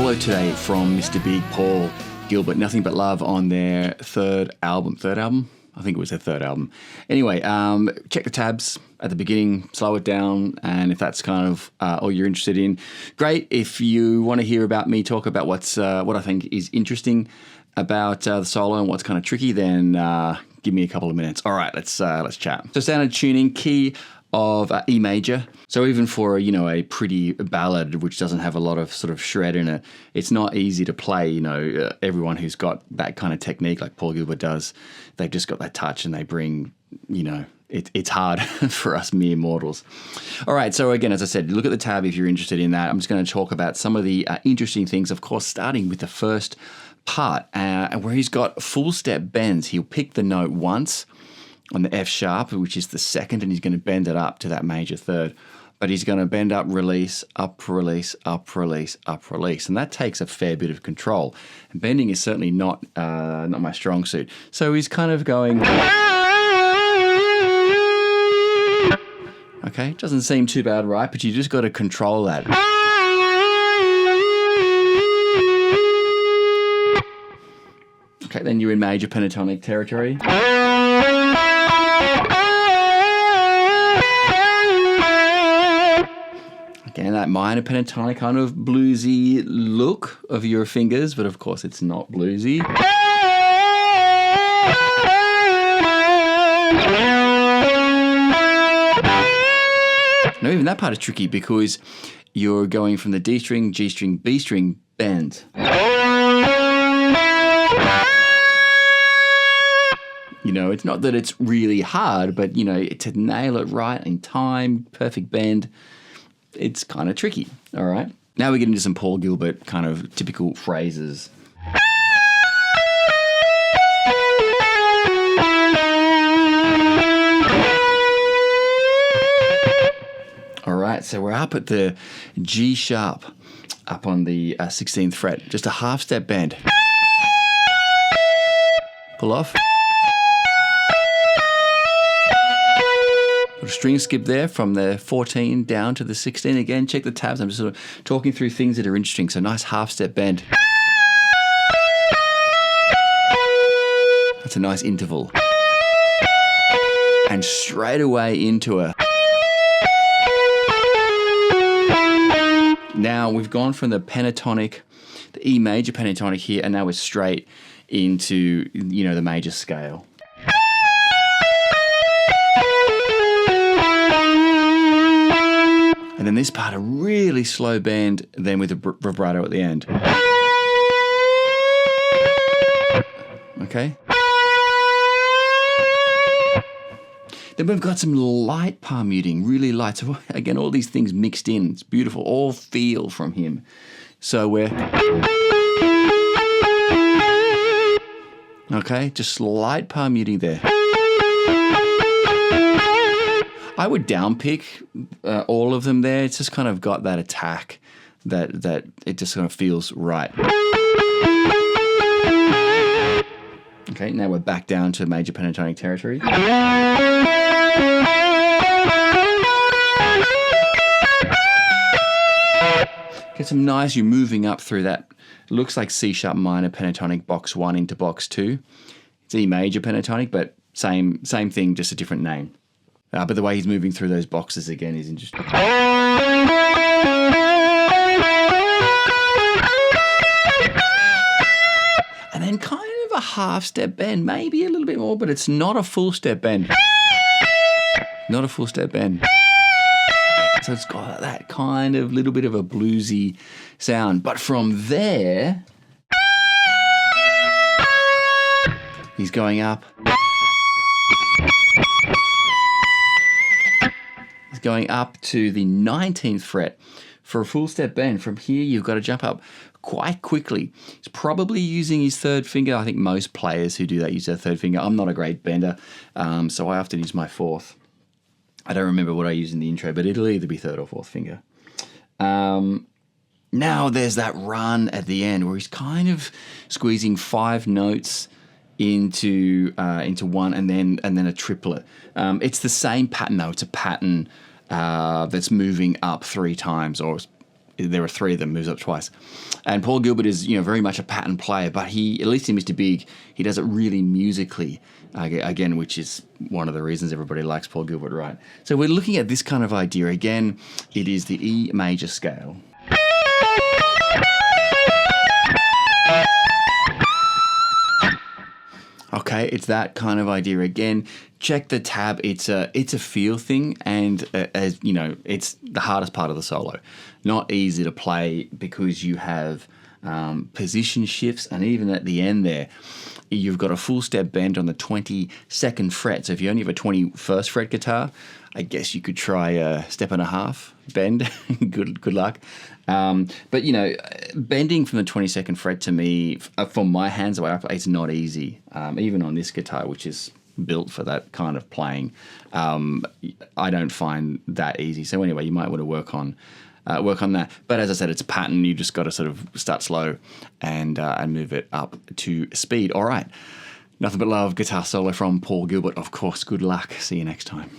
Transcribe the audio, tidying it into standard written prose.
solo today from Mr. Big Paul Gilbert, Nothing But Love, on their third album. I think it was their third album. Anyway, check the tabs at the beginning, slow it down, and if that's kind of all you're interested in, great. If you want to hear about me talk about what I think is interesting about the solo and what's kind of tricky, then give me a couple of minutes. All right, let's chat. So standard tuning, key of E major. So even for a pretty ballad which doesn't have a lot of sort of shred in it, it's not easy to play. Everyone who's got that kind of technique like Paul Gilbert does, they've just got that touch and they bring, it's hard for us mere mortals. All right, so again, as I said, look at the tab if you're interested in that. I'm just going to talk about some of the interesting things, of course, starting with the first part where he's got full step bends. He'll pick the note once on the F sharp, which is the second, and he's going to bend it up to that major third. But he's going to bend up, release, up, release, up, release, up, release. And that takes a fair bit of control. And bending is certainly not my strong suit. So he's kind of going... Okay, doesn't seem too bad, right? But you just got to control that. Okay, then you're in major pentatonic territory. Again, that minor pentatonic kind of bluesy look of your fingers, but of course it's not bluesy. Now even that part is tricky because you're going from the D string, G string, B string bend. It's not that it's really hard, but, to nail it right in time, perfect bend, it's kind of tricky, all right? Now we get into some Paul Gilbert kind of typical phrases. All right, so we're up at the G sharp, up on the 16th fret, just a half step bend. Pull off. Put a string skip there from the 14 down to the 16. Again, check the tabs. I'm just sort of talking through things that are interesting. So nice half step bend. That's a nice interval. And straight away into a... Now we've gone from the pentatonic, the E major pentatonic here, and now we're straight into, the major scale. And then this part, a really slow bend, then with a vibrato at the end. Okay? Then we've got some light palm muting, really light. So again, all these things mixed in. It's beautiful, all feel from him. So we're... Okay, just light palm muting there. I would downpick all of them there. It's just kind of got that attack that it just kind of feels right. Okay, now we're back down to major pentatonic territory. Get some nice, you're moving up through that. Looks like C sharp minor pentatonic box 1 into box 2. It's E major pentatonic, but same thing, just a different name. But the way he's moving through those boxes again is interesting. And then kind of a half step bend, maybe a little bit more, but it's not a full step bend. Not a full step bend. So it's got that kind of little bit of a bluesy sound. But from there, he's going up. He's going up to the 19th fret for a full step bend. From here, you've got to jump up quite quickly. He's probably using his third finger. I think most players who do that use their third finger. I'm not a great bender, so I often use my fourth. I don't remember what I use in the intro, but it'll either be third or fourth finger. Now there's that run at the end where he's kind of squeezing 5 notes into one and then a triplet. It's the same pattern though. It's a pattern that's moving up 3 times, or there are three of them, moves up twice. And Paul Gilbert is, very much a pattern player, but he, at least in Mr. Big, he does it really musically, again, which is one of the reasons everybody likes Paul Gilbert, right? So we're looking at this kind of idea. Again, it is the E major scale. Okay, it's that kind of idea again. Check the tab. It's a feel thing, and as you know, it's the hardest part of the solo. Not easy to play because you have position shifts, and even at the end there, you've got a full step bend on the 22nd fret. So if you only have a 21st fret guitar, I guess you could try a step and a half bend. Good luck. But bending from the 22nd fret to me, for my hands, the way I play, it's not easy. Even on this guitar, which is built for that kind of playing, I don't find that easy. So anyway, you might want to work on that. But as I said, it's a pattern. You just got to sort of start slow and move it up to speed. All right. Nothing But Love guitar solo from Paul Gilbert. Of course, good luck. See you next time.